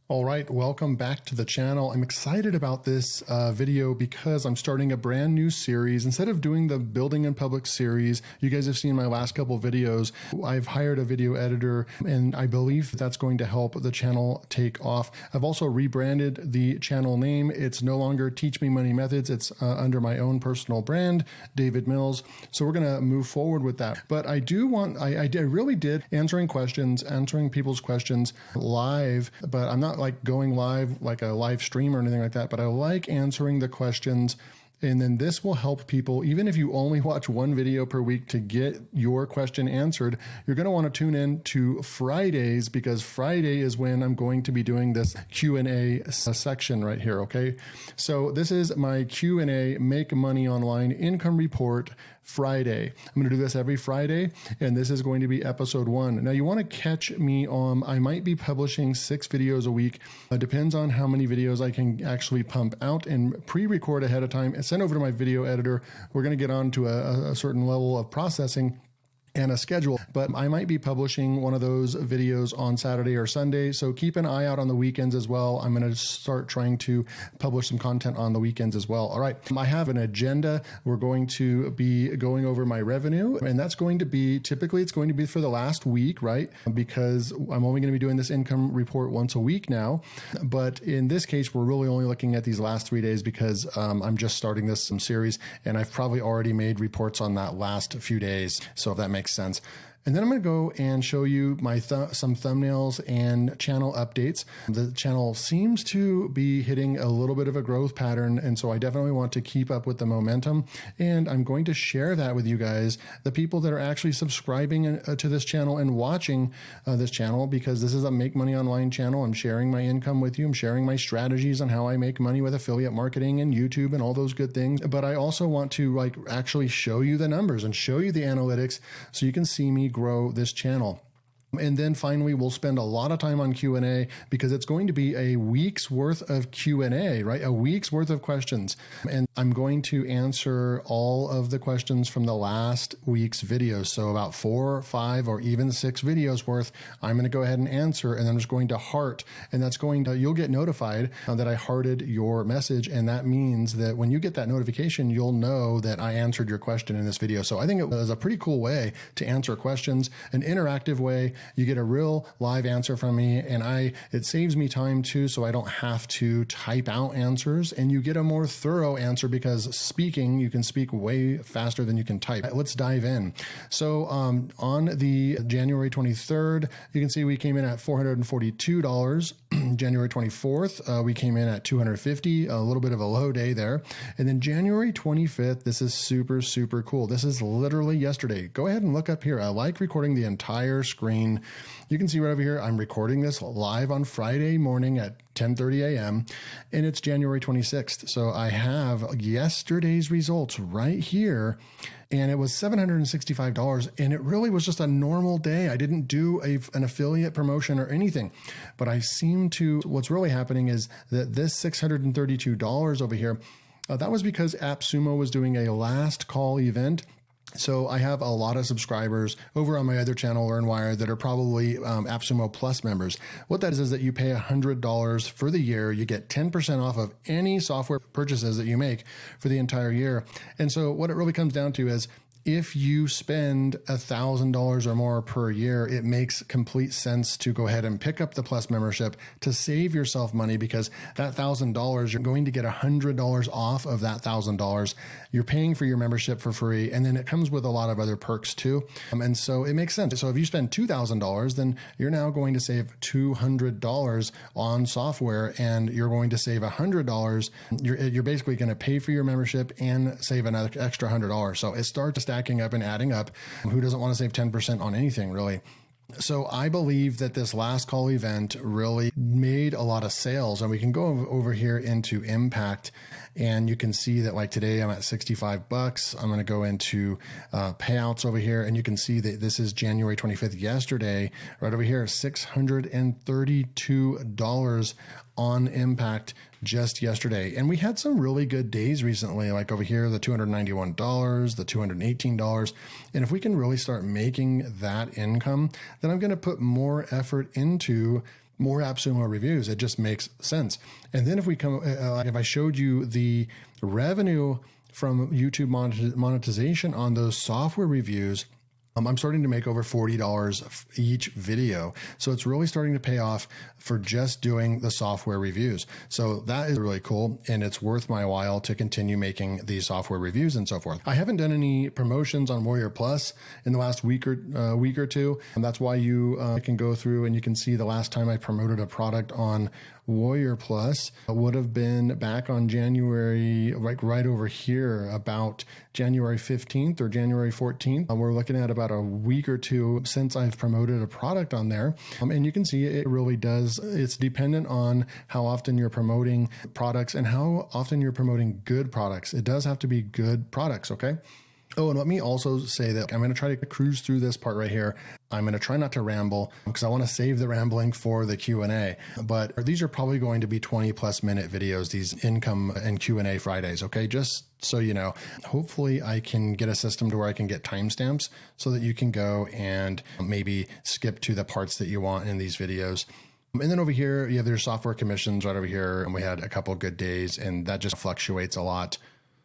All right, welcome back to the channel. I'm excited about this video because I'm starting a brand new series. Instead of doing the Building in Public series, you guys have seen my last couple videos. I've hired a video editor, and I believe that's going to help the channel take off. I've also rebranded the channel name. It's no longer Teach Me Money Methods. It's under my own personal brand, David Mills. So we're going to move forward with that. But I really did answering people's questions live, but I'm not like going live like a live stream or anything like that, but I like answering the questions. And then this will help people, even if you only watch one video per week to get your question answered, you're going to want to tune in to Fridays, because Friday is when I'm going to be doing this Q&A section right here. Okay. So this is my Q&A Make Money Online Income Report Friday. I'm going to do this every Friday, and this is going to be episode 1. Now you want to catch me on, I might be publishing 6 videos a week. It depends on how many videos I can actually pump out and pre-record ahead of time and send over to my video editor. We're going to get on to a certain level of processing and a schedule, but I might be publishing one of those videos on Saturday or Sunday. So keep an eye out on the weekends as well. I'm going to start trying to publish some content on the weekends as well. All right. I have an agenda. We're going to be going over my revenue, and that's going to be, typically it's going to be for the last week, right? Because I'm only going to be doing this income report once a week now. But in this case, we're really only looking at these last 3 days because I'm just starting this series, and I've probably already made reports on that last few days. So if that makes sense. And then I'm going to go and show you my some thumbnails and channel updates. The channel seems to be hitting a little bit of a growth pattern, and so I definitely want to keep up with the momentum. And I'm going to share that with you guys, the people that are actually subscribing to this channel and watching this channel, because this is a Make Money Online channel. I'm sharing my income with you. I'm sharing my strategies on how I make money with affiliate marketing and YouTube and all those good things. But I also want to actually show you the numbers and show you the analytics so you can see me grow this channel. And then finally, we'll spend a lot of time on Q&A, because it's going to be a week's worth of Q&A, right? A week's worth of questions. And I'm going to answer all of the questions from the last week's videos. So about 4, 5, or even 6 videos worth, I'm going to go ahead and answer, and I'm just going to heart. And that's going to, you'll get notified that I hearted your message. And that means that when you get that notification, you'll know that I answered your question in this video. So I think it was a pretty cool way to answer questions, an interactive way. You get a real live answer from me, and it saves me time too, so I don't have to type out answers, and you get a more thorough answer, because you can speak way faster than you can type. Let's dive in. So on the January 23rd, you can see we came in at $442. January 24th, we came in at $250, a little bit of a low day there. And then January 25th, this is super, super cool. This is literally yesterday. Go ahead and look up here. I like recording the entire screen. You can see right over here, I'm recording this live on Friday morning at 10:30 a.m. and it's January 26th. So I have yesterday's results right here, and it was $765, and it really was just a normal day. I didn't do an affiliate promotion or anything, but what's really happening is that this $632 over here, that was because AppSumo was doing a last call event. So I have a lot of subscribers over on my other channel, LearnWire, that are probably AppSumo Plus members. What that is that you pay $100 for the year. You get 10% off of any software purchases that you make for the entire year. And so what it really comes down to is, if you spend $1,000 or more per year, it makes complete sense to go ahead and pick up the Plus membership to save yourself money, because that $1,000, you're going to get $100 off of that $1,000. You're paying for your membership for free, and then it comes with a lot of other perks too. And so it makes sense. So if you spend $2,000, then you're now going to save $200 on software, and you're going to save $100. You're basically going to pay for your membership and save an extra $100. So it starts stacking up and adding up. Who doesn't want to save 10% on anything, really? So I believe that this last call event really made a lot of sales, and we can go over here into impact, and you can see that like today I'm at $65. I'm going to go into payouts over here, and you can see that this is January 25th, yesterday, right over here, $632 on impact just yesterday. And we had some really good days recently, like over here, the $291, the $218. And if we can really start making that income, then I'm going to put more effort into more AppSumo reviews. It just makes sense. And then if we come, if I showed you the revenue from YouTube monetization on those software reviews, I'm starting to make over $40 each video. So it's really starting to pay off for just doing the software reviews. So that is really cool. And it's worth my while to continue making these software reviews and so forth. I haven't done any promotions on Warrior Plus in the last week or two. And that's why you can go through and you can see the last time I promoted a product on Warrior Plus would have been back on January, right over here, about January 15th or January 14th. We're looking at about a week or two since I've promoted a product on there. And you can see it really does. It's dependent on how often you're promoting products and how often you're promoting good products. It does have to be good products. Okay. Oh, and let me also say that I'm going to try to cruise through this part right here. I'm going to try not to ramble because I want to save the rambling for the Q&A. But these are probably going to be 20+ minute videos, these income and Q&A Fridays. Okay, just so you know, hopefully I can get a system to where I can get timestamps so that you can go and maybe skip to the parts that you want in these videos. And then over here, you have your software commissions right over here. And we had a couple good days and that just fluctuates a lot.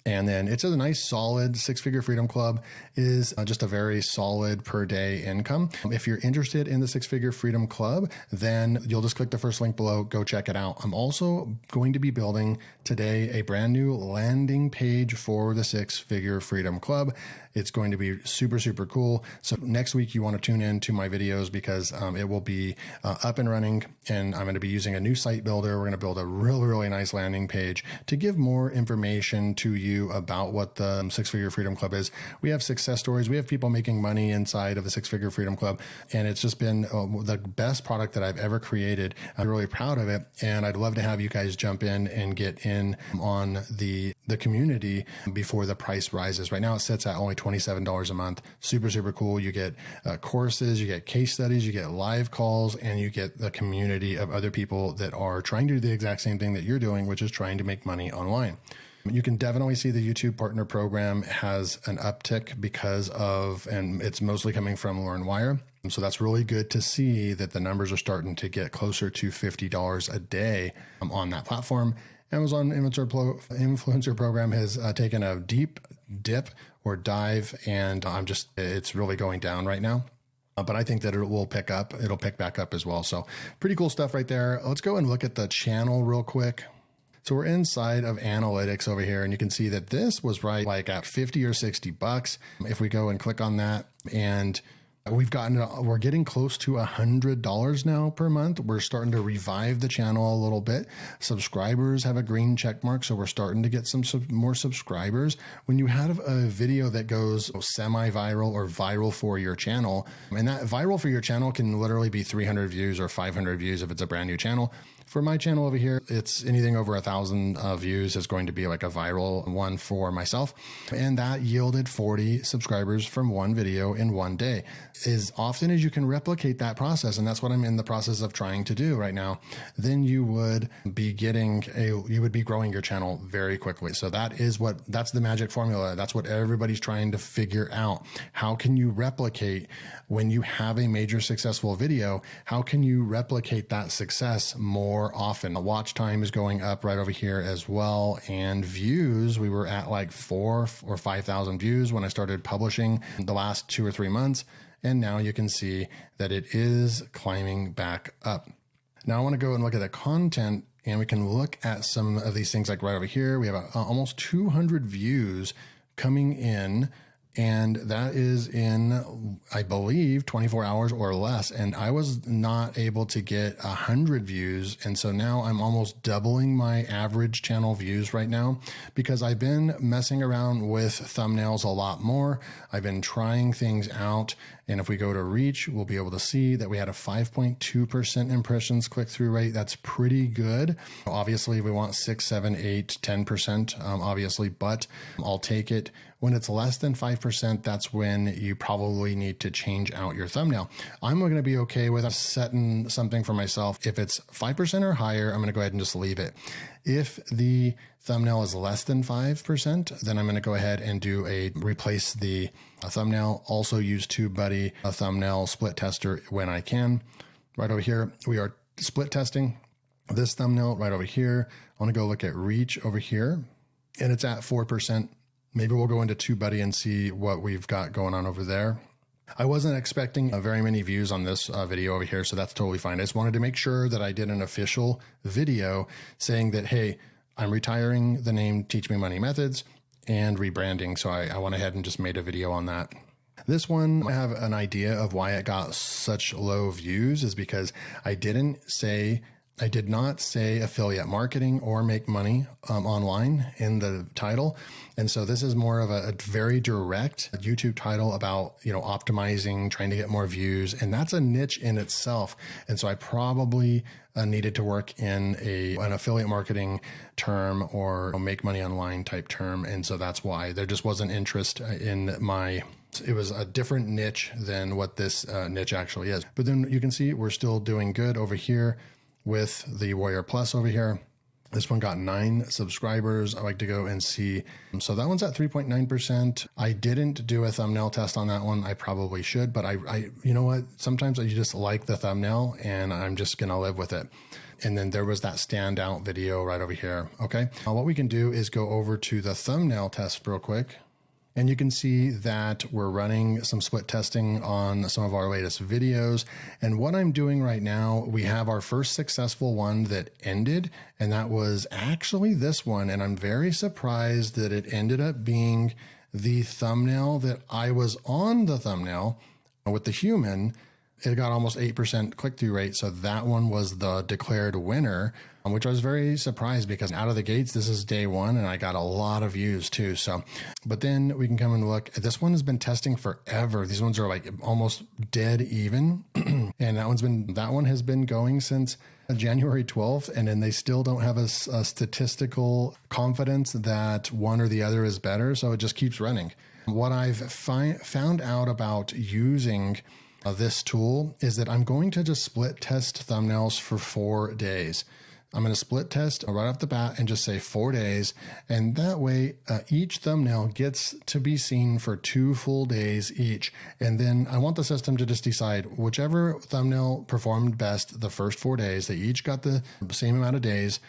And then it's a nice solid Six-Figure Freedom Club is just a very solid per day income. If you're interested in the Six-Figure Freedom Club, then you'll just click the first link below, go check it out. I'm also going to be building today a brand new landing page for the Six-Figure Freedom Club. It's going to be super, super cool. So next week you want to tune in to my videos because it will be up and running and I'm going to be using a new site builder. We're going to build a really, really nice landing page to give more information to you about what the Six-Figure Freedom Club is. We have success stories. We have people making money inside of the Six-Figure Freedom Club. And it's just been the best product that I've ever created. I'm really proud of it. And I'd love to have you guys jump in and get in on the community before the price rises. Right now it sits at only $27 a month. Super, super cool. You get courses, you get case studies, you get live calls, and you get the community of other people that are trying to do the exact same thing that you're doing, which is trying to make money online. You can definitely see the YouTube Partner Program has an uptick because of, and it's mostly coming from LearnWire. So that's really good to see that the numbers are starting to get closer to $50 a day on that platform. Amazon Influencer Program has taken a deep dip or dive, and it's really going down right now. But I think that it will pick up. It'll pick back up as well. So pretty cool stuff right there. Let's go and look at the channel real quick. So we're inside of analytics over here, and you can see that this was right like at 50 or $60. If we go and click on that, and we're getting close to $100 now per month. We're starting to revive the channel a little bit. Subscribers have a green check mark, so we're starting to get some more subscribers. When you have a video that goes semi-viral or viral for your channel, and that viral for your channel can literally be 300 views or 500 views if it's a brand new channel. For my channel over here, it's anything over 1,000 views is going to be like a viral one for myself. And that yielded 40 subscribers from one video in one day. As often as you can replicate that process, and that's what I'm in the process of trying to do right now, then you would be growing your channel very quickly. So that's the magic formula. That's what everybody's trying to figure out. How can you replicate when you have a major successful video? How can you replicate that success more often? The watch time is going up right over here as well. And views, we were at like 4,000 or 5,000 views when I started publishing the last 2 or 3 months. And now you can see that it is climbing back up. Now I want to go and look at the content, and we can look at some of these things like right over here. We have almost 200 views coming in. And that is in, I believe, 24 hours or less. And I was not able to get 100 views. And so now I'm almost doubling my average channel views right now because I've been messing around with thumbnails a lot more. I've been trying things out. And if we go to reach, we'll be able to see that we had a 5.2% impressions click-through rate. That's pretty good. Obviously, we want 6, 7, 8, 10%, obviously, but I'll take it. When it's less than 5%, that's when you probably need to change out your thumbnail. I'm going to be okay with setting something for myself. If it's 5% or higher, I'm going to go ahead and just leave it. If the thumbnail is less than 5%, then I'm going to go ahead and replace the thumbnail. Also use TubeBuddy, a thumbnail split tester when I can. Right over here, we are split testing this thumbnail right over here. I want to go look at reach over here, and it's at 4%. Maybe we'll go into TubeBuddy and see what we've got going on over there. I wasn't expecting very many views on this video over here, so that's totally fine. I just wanted to make sure that I did an official video saying that, hey, I'm retiring the name Teach Me Money Methods and rebranding. So I went ahead and just made a video on that. This one, I have an idea of why it got such low views is because I did not say affiliate marketing or make money online in the title. And so this is more of a very direct YouTube title about, optimizing, trying to get more views. And that's a niche in itself. And so I probably needed to work in an affiliate marketing term or make money online type term. And so that's why there just wasn't interest in it was a different niche than what this niche actually is. But then you can see we're still doing good over here with the Warrior Plus over here. This one got 9 subscribers. I like to go and see. So that one's at 3.9%. I didn't do a thumbnail test on that one. I probably should, but I you know what? Sometimes you just like the thumbnail and I'm just going to live with it. And then there was that standout video right over here. Okay. What we can do is go over to the thumbnail test real quick. And you can see that we're running some split testing on some of our latest videos. And what I'm doing right now, we have our first successful one that ended, and that was actually this one. And I'm very surprised that it ended up being the thumbnail that I was on the thumbnail with the human. It got almost 8% click-through rate. So that one was the declared winner, which I was very surprised because out of the gates, this is day one and I got a lot of views too. So, but then we can come and look. This one has been testing forever. These ones are like almost dead even. And that one has been going since January 12th. And then they still don't have a statistical confidence that one or the other is better. So it just keeps running. What I've found out about using this tool is that I'm going to just split test thumbnails for 4 days. I'm going to split test right off the bat and just say 4 days. And that way, each thumbnail gets to be seen for 2 full days each. And then I want the system to just decide whichever thumbnail performed best the first 4 days. They each got the same amount of days.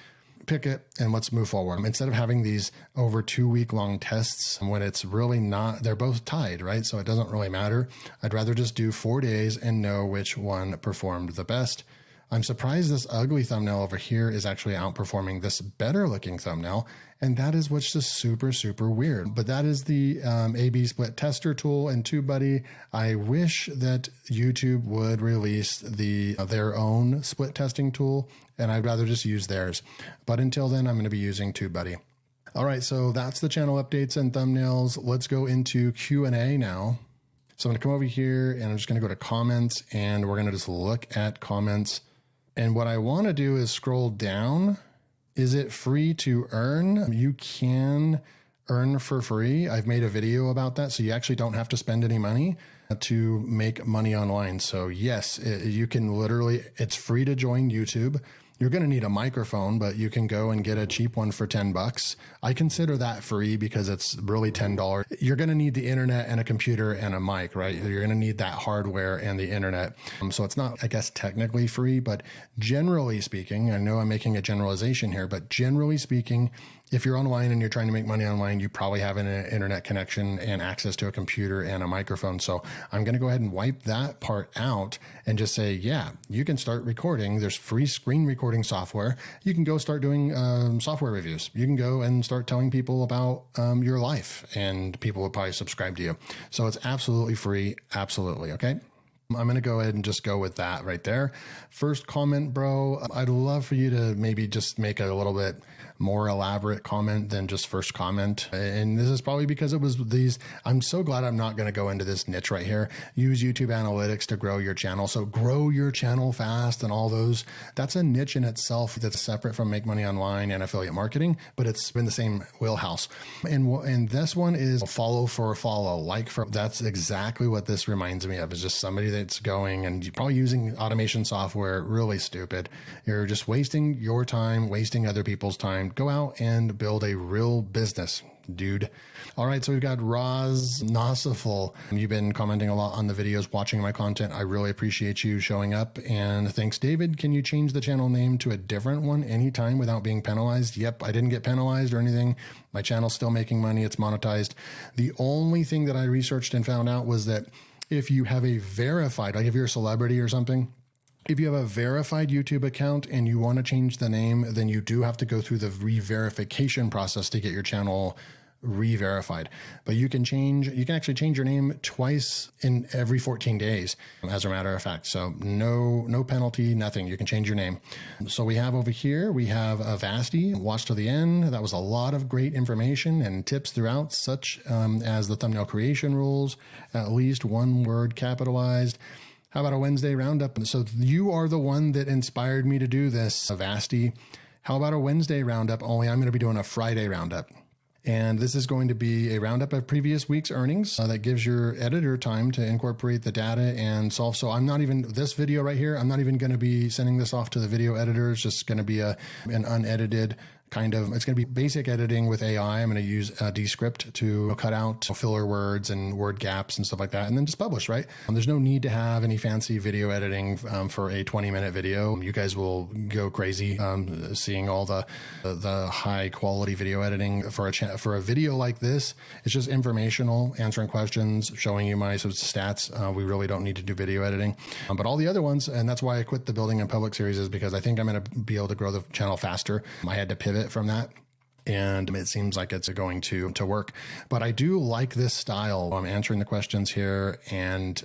Pick it and let's move forward. Instead of having these over 2-week-long tests when it's really not, they're both tied, right? So it doesn't really matter. I'd rather just do 4 days and know which one performed the best. I'm surprised this ugly thumbnail over here is actually outperforming this better looking thumbnail. And that is what's just super, super weird. But that is the A/B split tester tool in TubeBuddy. I wish that YouTube would release their own split testing tool, and I'd rather just use theirs. But until then, I'm going to be using TubeBuddy. All right, so that's the channel updates and thumbnails. Let's go into Q&A now. So I'm going to come over here and I'm just going to go to comments and we're going to just look at comments. And what I want to do is scroll down. Is it free to earn? You can earn for free. I've made a video about that. So you actually don't have to spend any money to make money online. So yes, you can literally, it's free to join YouTube. You're going to need a microphone, but you can go and get a cheap one for $10. I consider that free because it's really $10. You're going to need the internet and a computer and a mic, right? You're going to need that hardware and the internet. So it's not, I guess, technically free, but generally speaking, I know I'm making a generalization here, but generally speaking, if you're online and you're trying to make money online, you probably have an internet connection and access to a computer and a microphone. So I'm going to go ahead and wipe that part out and just say, yeah, you can start recording. There's free screen recording software. You can go start doing software reviews. You can go and start telling people about your life and people will probably subscribe to you. So it's absolutely free. Absolutely. Okay. I'm going to go ahead and just go with that right there. First comment, bro. I'd love for you to maybe just make a little bit more elaborate comment than just first comment. And this is probably because it was these. I'm so glad I'm not going to go into this niche right here. Use YouTube analytics to grow your channel. So grow your channel fast and all those. That's a niche in itself that's separate from Make Money Online and affiliate marketing, but it's in the same wheelhouse. And this one is follow for a follow, like for, that's exactly what this reminds me of, is just somebody that's going and you're probably using automation software. Really stupid. You're just wasting your time, wasting other people's time man, go out and build a real business, dude. All right, so we've got Roz Nosiful. You've been commenting a lot on the videos, watching my content. I really appreciate you showing up. And thanks, David. Can you change the channel name to a different one anytime without being penalized? Yep, I didn't get penalized or anything. My channel's still making money. It's monetized. The only thing that I researched and found out was that if you have a verified, like if you're a celebrity or something, if you have a verified YouTube account and you want to change the name, then you do have to go through the re-verification process to get your channel re-verified. But you can actually change your name twice in every 14 days, as a matter of fact. So no penalty, nothing. You can change your name. So we have over here, we have Avasti. Watch to the end. That was a lot of great information and tips throughout, such as the thumbnail creation rules, at least one word capitalized. How about a Wednesday roundup? So you are the one that inspired me to do this, Avasti. How about a Wednesday roundup? Only I'm going to be doing a Friday roundup. And this is going to be a roundup of previous week's earnings that gives your editor time to incorporate the data and solve. So I'm not even, this video right here, I'm not even going to be sending this off to the video editor. It's just going to be an unedited kind of, it's going to be basic editing with AI. I'm going to use Descript to cut out filler words and word gaps and stuff like that, and then just publish, right? There's no need to have any fancy video editing for a 20-minute video. You guys will go crazy seeing all the high quality video editing for a video like this. It's just informational, answering questions, showing you my stats. We really don't need to do video editing, but all the other ones, and that's why I quit the Building in Public series, is because I think I'm going to be able to grow the channel faster. I had to pivot from that, and it seems like it's going to work. But I do like this style. I'm answering the questions here and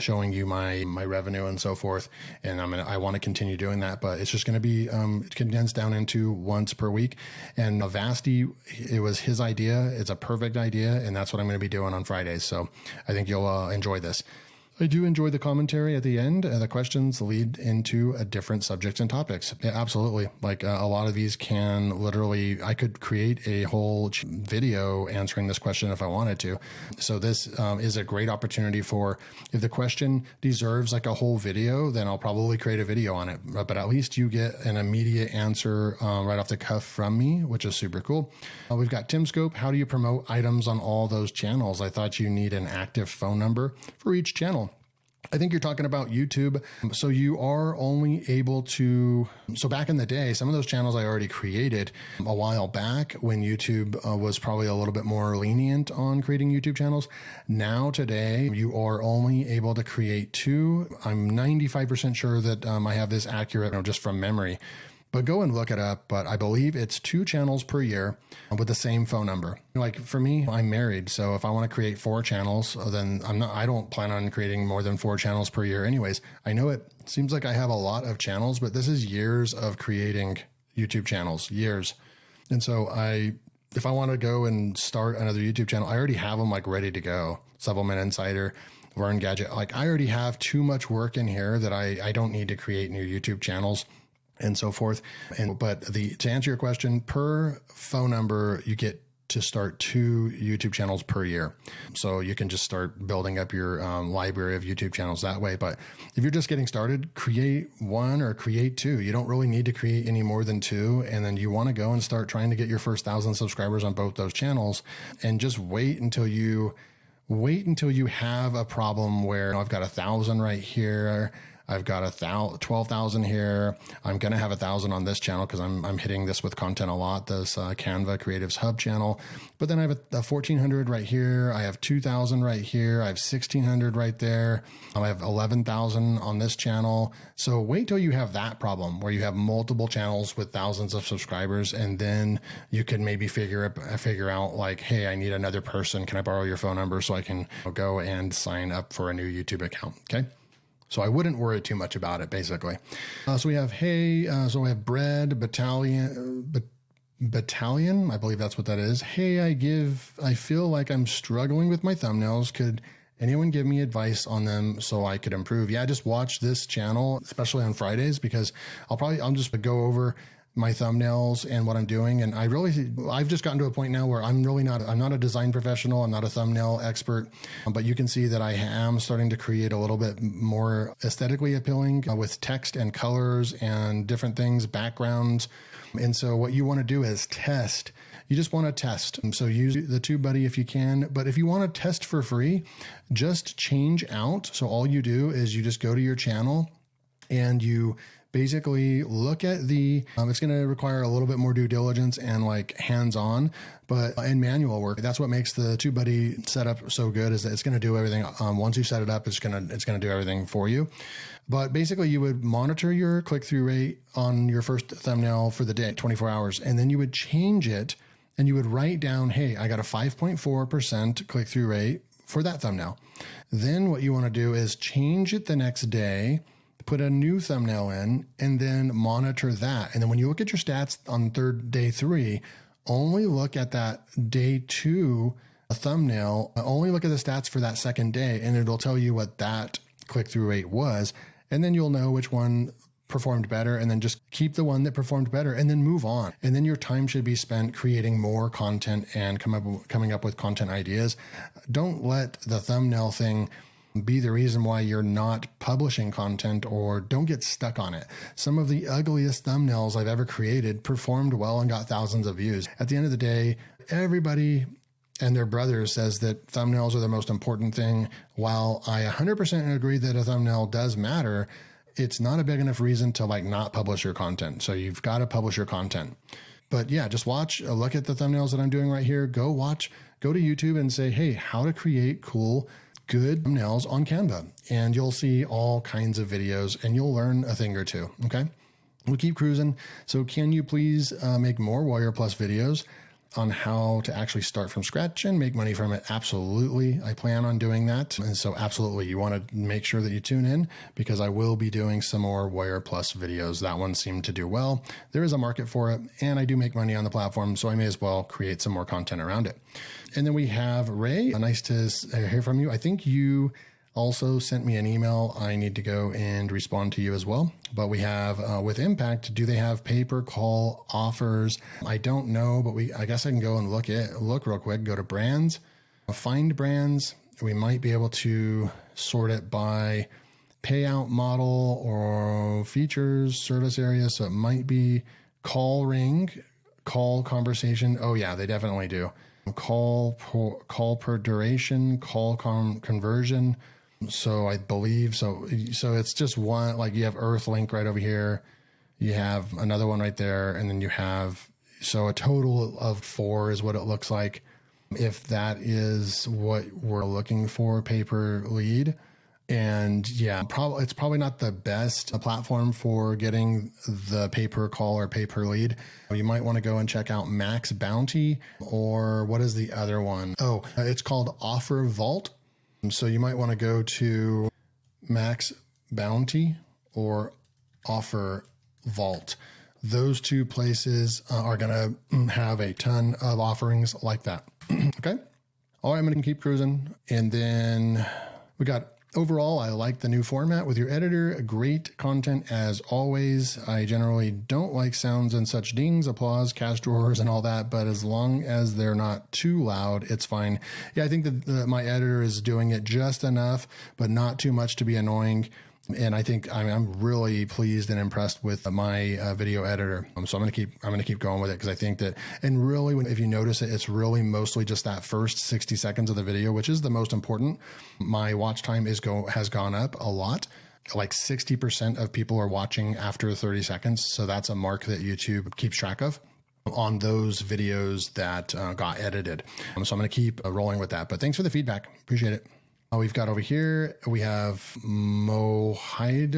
showing you my revenue and so forth. And I want to continue doing that, but it's just going to be condensed down into once per week. And Avasti, it was his idea. It's a perfect idea, and that's what I'm going to be doing on Fridays. So I think you'll enjoy this. I do enjoy the commentary at the end. The questions lead into different subjects and topics. Yeah, absolutely. Like a lot of these can literally, I could create a whole video answering this question if I wanted to. So this is a great opportunity for, if the question deserves like a whole video, then I'll probably create a video on it. But at least you get an immediate answer right off the cuff from me, which is super cool. We've got TimScope. How do you promote items on all those channels? I thought you need an active phone number for each channel. I think you're talking about YouTube. So you are only able to, so back in the day, some of those channels I already created a while back when YouTube was probably a little bit more lenient on creating YouTube channels. Now today, you are only able to create 2. I'm 95% sure that I have this accurate, just from memory. But go and look it up. But I believe it's 2 channels per year with the same phone number. Like for me, I'm married. So if I want to create 4 channels, then I don't plan on creating more than 4 channels per year anyways. I know it seems like I have a lot of channels, but this is years of creating YouTube channels, years. And so if I want to go and start another YouTube channel, I already have them like ready to go. Supplement Insider, Learn Gadget. Like I already have too much work in here that I don't need to create new YouTube channels and so forth. But to answer your question, per phone number, you get to start 2 YouTube channels per year. So you can just start building up your library of YouTube channels that way. But if you're just getting started, create 1 or create 2. You don't really need to create any more than 2. And then you want to go and start trying to get your first 1,000 subscribers on both those channels, and just wait until you have a problem where I've got 1,000 right here. I've got 12,000 here. I'm going to have 1,000 on this channel because I'm hitting this with content a lot, this Canva Creatives Hub channel. But then I have a 1,400 right here. I have 2,000 right here. I have 1,600 right there. I have 11,000 on this channel. So wait till you have that problem where you have multiple channels with thousands of subscribers, and then you can maybe figure out like, hey, I need another person. Can I borrow your phone number so I can go and sign up for a new YouTube account? Okay. So I wouldn't worry too much about it, basically. So we have, so we have Bread Battalion, I believe that's what that is. Hey, I feel like I'm struggling with my thumbnails. Could anyone give me advice on them so I could improve? Yeah, just watch this channel, especially on Fridays, because I'll just go over my thumbnails and what I'm doing. And I've just gotten to a point now where I'm not a design professional. I'm not a thumbnail expert, but you can see that I am starting to create a little bit more aesthetically appealing with text and colors and different things, backgrounds. And so what you want to do is test. You just want to test. So use the TubeBuddy if you can. But if you want to test for free, just change out. So all you do is you just go to your channel and you basically look at it's going to require a little bit more due diligence and like hands-on, but in manual work. That's what makes the TubeBuddy setup so good, is that it's going to do everything. Once you set it up, it's going to do everything for you. But basically you would monitor your click-through rate on your first thumbnail for the day, 24 hours. And then you would change it and you would write down, hey, I got a 5.4% click-through rate for that thumbnail. Then what you want to do is change it the next day, put a new thumbnail in, and then monitor that. And then when you look at your stats on day 3, only look at that day 2 thumbnail, only look at the stats for that second day, and it'll tell you what that click-through rate was. And then you'll know which one performed better, and then just keep the one that performed better and then move on. And then your time should be spent creating more content and coming up with content ideas. Don't let the thumbnail thing be the reason why you're not publishing content, or don't get stuck on it. Some of the ugliest thumbnails I've ever created performed well and got thousands of views. At the end of the day, everybody and their brother says that thumbnails are the most important thing. While I 100% agree that a thumbnail does matter, it's not a big enough reason to like not publish your content. So you've got to publish your content. But yeah, just look at the thumbnails that I'm doing right here. Go to YouTube and say, hey, how to create cool, good thumbnails on Canva. And you'll see all kinds of videos and you'll learn a thing or two. Okay. We'll keep cruising. So can you please make more Warrior Plus videos on how to actually start from scratch and make money from it? Absolutely. I plan on doing that. And so absolutely, you want to make sure that you tune in, because I will be doing some more Warrior Plus videos. That one seemed to do well. There is a market for it, and I do make money on the platform, so I may as well create some more content around it. And then we have Ray. Nice to hear from you. I think you also sent me an email. I need to go and respond to you as well. But we have with Impact, do they have pay-per-call offers? I don't know, but I guess I can go and look real quick. Go to brands, find brands. We might be able to sort it by payout model or features, service area. So it might be call ring, call conversation. Oh yeah, they definitely do. Call per duration, call conversion. So I believe so it's just one, like you have Earthlink right over here. You have another one right there. And then you have, so a total of 4 is what it looks like. If that is what we're looking for, pay per lead. And yeah, it's probably not the best platform for getting the pay per call or pay per lead. You might want to go and check out Max Bounty, or what is the other one? Oh, it's called Offer Vault. So you might want to go to Max Bounty or Offer Vault. Those two places are going to have a ton of offerings like that. Okay. All right. I'm going to keep cruising. And then we got, overall, I like the new format with your editor. Great content as always. I generally don't like sounds and such dings, applause, cash drawers, and all that, but as long as they're not too loud, it's fine. Yeah, I think that my editor is doing it just enough, but not too much to be annoying. And I think I'm really pleased and impressed with my video editor. So I'm going to keep going with it, because I think that, and really, if you notice it, it's really mostly just that first 60 seconds of the video, which is the most important. My watch time has gone up a lot. Like 60% of people are watching after 30 seconds. So that's a mark that YouTube keeps track of on those videos that got edited. So I'm going to keep rolling with that. But thanks for the feedback. Appreciate it. We've got over here, we have Mohidely,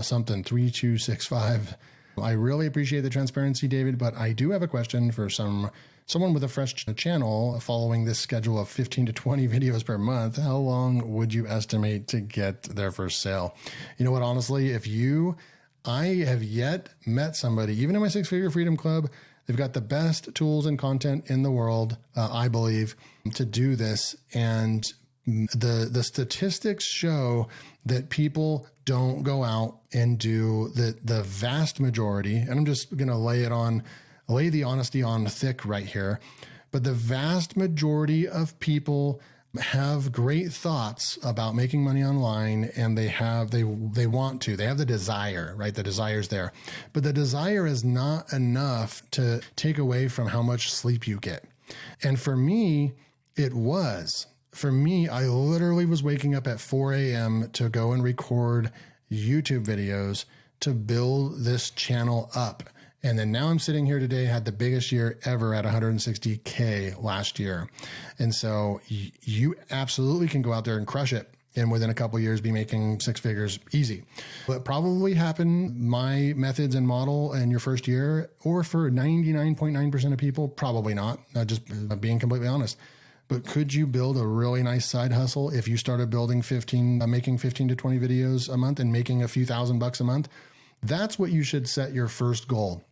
something 3265. I really appreciate the transparency, David, but I do have a question for someone with a fresh channel following this schedule of 15 to 20 videos per month. How long would you estimate to get their first sale? You know what, honestly, I have yet met somebody, even in my 6-Figure Freedom Club, they've got the best tools and content in the world, I believe, to do this. And the statistics show that people don't go out and do the vast majority. And I'm just going to lay the honesty on thick right here. But the vast majority of people have great thoughts about making money online, and they want to, they have the desire, right? The desire's there, but the desire is not enough to take away from how much sleep you get. And for me, I literally was waking up at 4 a.m. to go and record YouTube videos to build this channel up. And then now I'm sitting here today, had the biggest year ever at 160K last year. And so you absolutely can go out there and crush it, and within a couple of years be making six figures easy. What probably happened, my methods and model in your first year, or for 99.9% of people, probably not. Just being completely honest. But could you build a really nice side hustle if you started making 15 to 20 videos a month and making a few $1,000 a month? That's what you should set your first goal.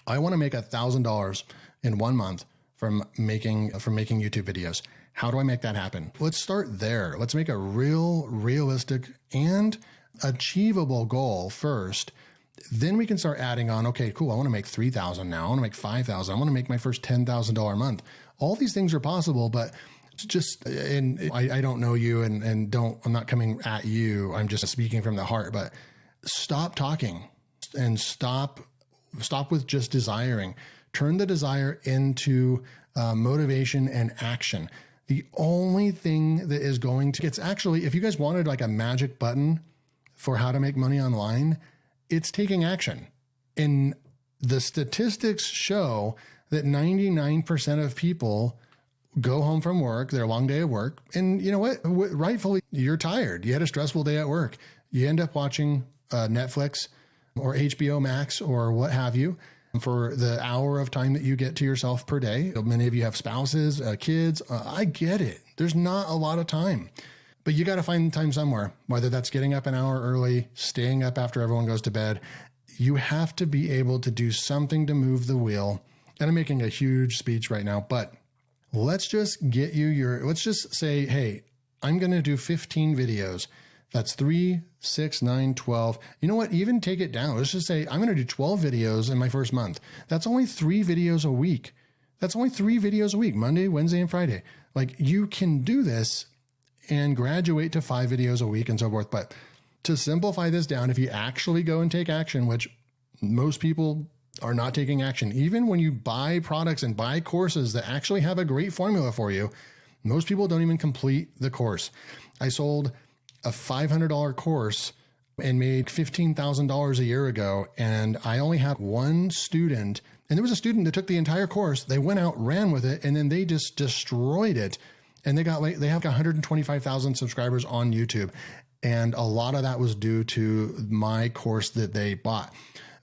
I want to make $1,000 in 1 month from making YouTube videos. How do I make that happen? Let's start there. Let's make a realistic and achievable goal first. Then we can start adding on, okay, cool. I want to make 3,000 now. I want to make 5,000. I want to make my first $10,000 a month. All these things are possible, but and I don't know you and I'm not coming at you. I'm just speaking from the heart, but stop talking and stop with just desiring. Turn the desire into motivation and action. The only thing that is going to, it's actually, if you guys wanted like a magic button for how to make money online, it's taking action. And the statistics show that 99% of people go home from work, their long day of work, and you know what? Rightfully, you're tired. You had a stressful day at work. You end up watching Netflix or HBO Max or what have you for the hour of time that you get to yourself per day. Many of you have spouses, kids. I get it. There's not a lot of time, but you got to find time somewhere, whether that's getting up an hour early, staying up after everyone goes to bed. You have to be able to do something to move the wheel. And I'm making a huge speech right now, but let's just let's just say, hey, I'm going to do 15 videos. That's 3, 6, 9, 12. You know what? Even take it down. Let's just say I'm going to do 12 videos in my first month. That's only 3 videos a week. Monday, Wednesday, and Friday. Like, you can do this and graduate to 5 videos a week and so forth. But to simplify this down, if you actually go and take action, which most people are not taking action, even when you buy products and buy courses that actually have a great formula for you, most people don't even complete the course. I sold a $500 course and made $15,000 a year ago. And I only had one student, and there was a student that took the entire course. They went out, ran with it, and then they just destroyed it. And they have 125,000 subscribers on YouTube. And a lot of that was due to my course that they bought.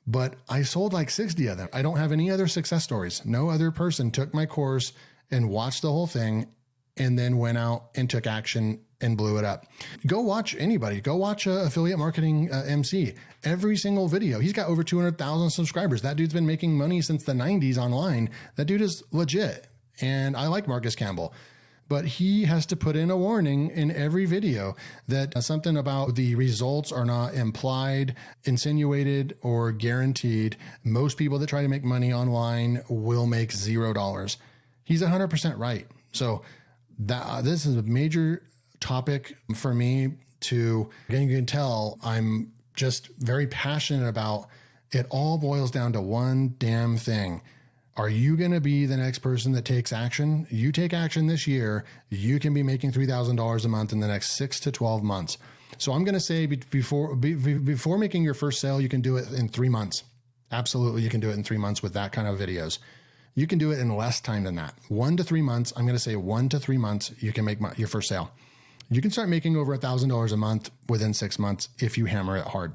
But I sold like 60 of them. I don't have any other success stories. No other person took my course and watched the whole thing and then went out and took action and blew it up. Go watch anybody. Go watch Affiliate Marketing MC. Every single video. He's got over 200,000 subscribers. That dude's been making money since the 90s online. That dude is legit. And I like Marcus Campbell. But he has to put in a warning in every video that something about the results are not implied, insinuated, or guaranteed. Most people that try to make money online will make $0. He's 100% right. So this is a major topic for me to, again, you can tell I'm just very passionate about. It all boils down to one damn thing. Are you going to be the next person that takes action? You take action this year, you can be making $3,000 a month in the next 6 to 12 months. So I'm going to say before making your first sale, you can do it in 3 months. Absolutely. You can do it in 3 months with that kind of videos. You can do it in less time than that. 1 to 3 months. I'm going to say 1 to 3 months. You can make your first sale. You can start making over $1,000 a month within 6 months if you hammer it hard.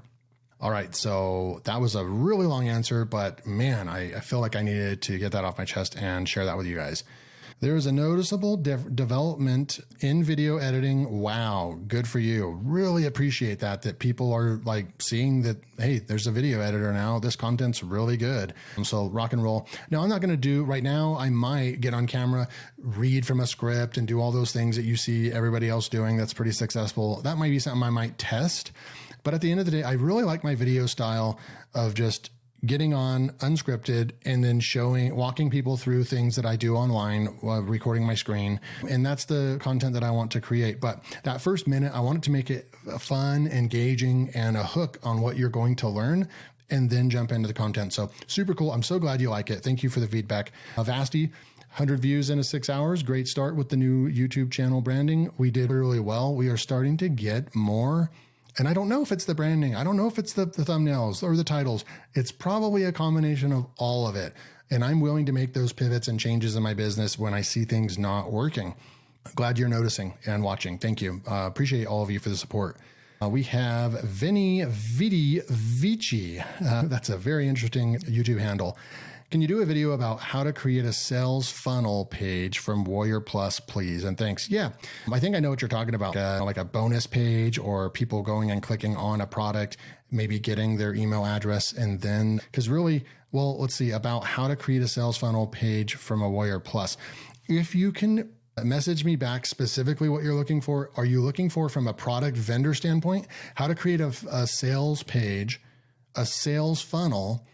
All right. So that was a really long answer, but man, I feel like I needed to get that off my chest and share that with you guys. There is a noticeable development in video editing. Wow. Good for you. Really appreciate that people are like seeing that, hey, there's a video editor now. This content's really good. So rock and roll. Now, I'm not going to do right now. I might get on camera, read from a script and do all those things that you see everybody else doing. That's pretty successful. That might be something I might test. But at the end of the day, I really like my video style of just getting on unscripted and then walking people through things that I do online while recording my screen. And that's the content that I want to create. But that first minute, I want it to make it fun, engaging, and a hook on what you're going to learn, and then jump into the content. So super cool. I'm so glad you like it. Thank you for the feedback. Vasti, 100 views in 6 hours. Great start with the new YouTube channel branding. We did really well. We are starting to get more. And I don't know if it's the branding. I don't know if it's the thumbnails or the titles. It's probably a combination of all of it. And I'm willing to make those pivots and changes in my business when I see things not working. Glad you're noticing and watching. Thank you. Appreciate all of you for the support. We have Vinny Vidi Vici. That's a very interesting YouTube handle. Can you do a video about how to create a sales funnel page from Warrior Plus, please? And thanks. Yeah, I think I know what you're talking about. Like a bonus page or people going and clicking on a product, maybe getting their email address. And then, because really, well, let's see about how to create a sales funnel page from a Warrior Plus. If you can message me back specifically what you're looking for. Are you looking for from a product vendor standpoint, how to create a sales page, a sales funnel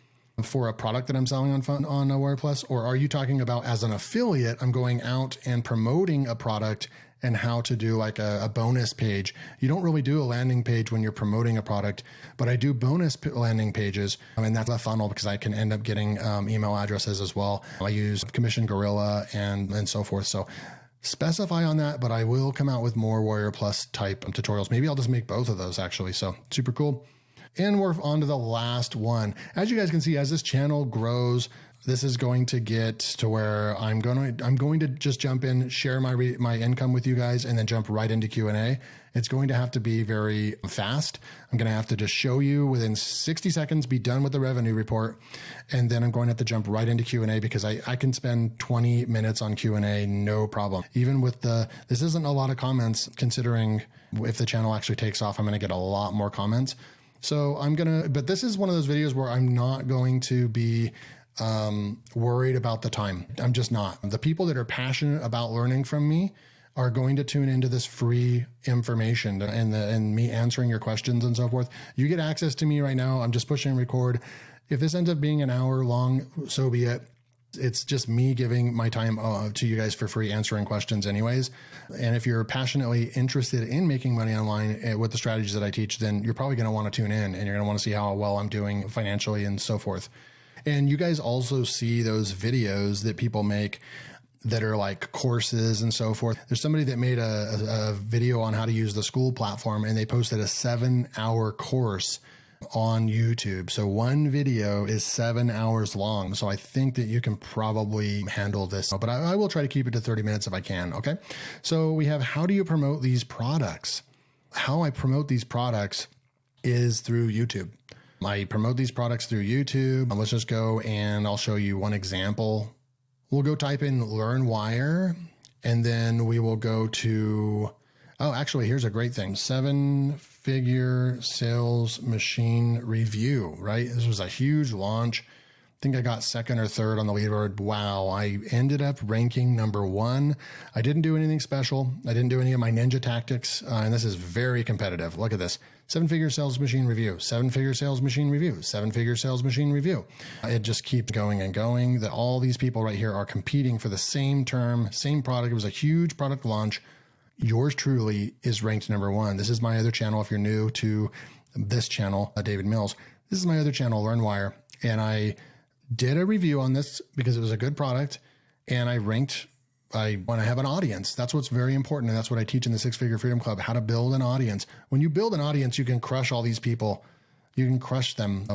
for a product that I'm selling on Warrior Plus? Or are you talking about as an affiliate, I'm going out and promoting a product and how to do like a bonus page? You don't really do a landing page when you're promoting a product, but I do bonus landing pages. And that's a funnel because I can end up getting email addresses as well. I use Commission Gorilla and so forth. So specify on that, but I will come out with more Warrior Plus type tutorials. Maybe I'll just make both of those actually. So super cool. And we're on to the last one. As you guys can see, as this channel grows, this is going to get to where I'm going to just jump in, share my income with you guys, and then jump right into Q&A. It's going to have to be very fast. I'm going to have to just show you within 60 seconds, be done with the revenue report. And then I'm going to have to jump right into Q&A because I can spend 20 minutes on Q&A, no problem. Even with this isn't a lot of comments considering if the channel actually takes off, I'm going to get a lot more comments. So but this is one of those videos where I'm not going to be worried about the time. I'm just not. The people that are passionate about learning from me are going to tune into this free information and me answering your questions and so forth. You get access to me right now. I'm just pushing record. If this ends up being an hour long, so be it. It's just me giving my time to you guys for free, answering questions anyways. And if you're passionately interested in making money online with the strategies that I teach, then you're probably going to want to tune in and you're going to want to see how well I'm doing financially and so forth. And you guys also see those videos that people make that are like courses and so forth. There's somebody that made a video on how to use the school platform, and they posted a 7-hour course on YouTube. So one video is 7 hours long. So I think that you can probably handle this, but I will try to keep it to 30 minutes if I can. Okay. So we have, how do you promote these products? How I promote these products is through YouTube. I promote these products through YouTube. Let's just go and I'll show you one example. We'll go type in LearnWire, and then we will go to, oh, actually, here's a great thing. 7-figure sales machine review, right? This was a huge launch. I think I got second or third on the leaderboard. Wow. I ended up ranking #1. I didn't do anything special. I didn't do any of my ninja tactics. And this is very competitive. Look at this. 7-figure sales machine review, 7-figure sales machine review, 7-figure sales machine review. It just keeps going and going. That all these people right here are competing for the same term, same product. It was a huge product launch. Yours truly is ranked #1. This is my other channel. If you're new to this channel, David Mills, this is my other channel, LearnWire. And I did a review on this because it was a good product, and I ranked. I want to have an audience. That's what's very important. And that's what I teach in the 6-Figure Freedom Club, how to build an audience. When you build an audience, you can crush all these people. You can crush them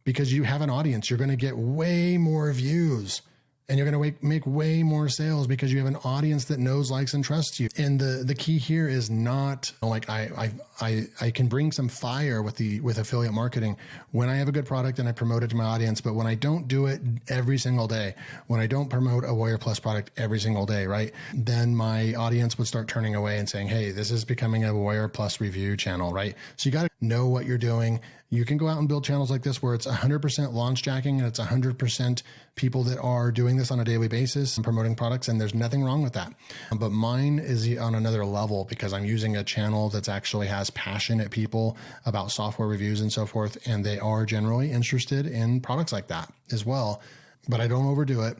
because you have an audience. You're going to get way more views, and you're going to make way more sales because you have an audience that knows, likes, and trusts you. And the key here is not like I can bring some fire with affiliate marketing when I have a good product and I promote it to my audience. But when I don't do it every single day, when I don't promote a Warrior Plus product every single day, right, then my audience would start turning away and saying, hey, this is becoming a Warrior Plus review channel, right? So you got to know what you're doing. You can go out and build channels like this where it's 100% launch jacking and it's 100% people that are doing this on a daily basis and promoting products, and there's nothing wrong with that. But mine is on another level because I'm using a channel that's actually has passionate people about software reviews and so forth, and they are generally interested in products like that as well. But I don't overdo it.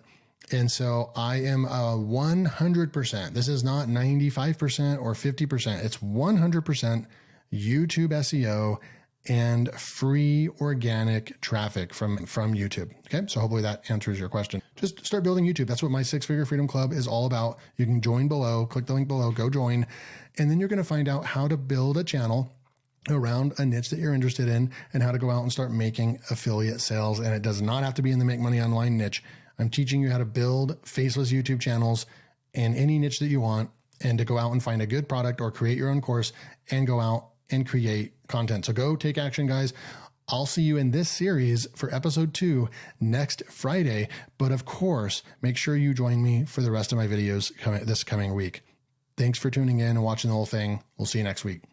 And so I am 100%. This is not 95% or 50%. It's 100% YouTube SEO and free organic traffic from YouTube. Okay. So hopefully that answers your question. Just start building YouTube. That's what my 6-Figure Freedom Club is all about. You can join below, click the link below, go join. And then you're going to find out how to build a channel around a niche that you're interested in and how to go out and start making affiliate sales. And it does not have to be in the make money online niche. I'm teaching you how to build faceless YouTube channels in any niche that you want and to go out and find a good product or create your own course and go out and create content. So go take action, guys. I'll see you in this series for episode 2 next Friday. But of course, make sure you join me for the rest of my videos this coming week. Thanks for tuning in and watching the whole thing. We'll see you next week.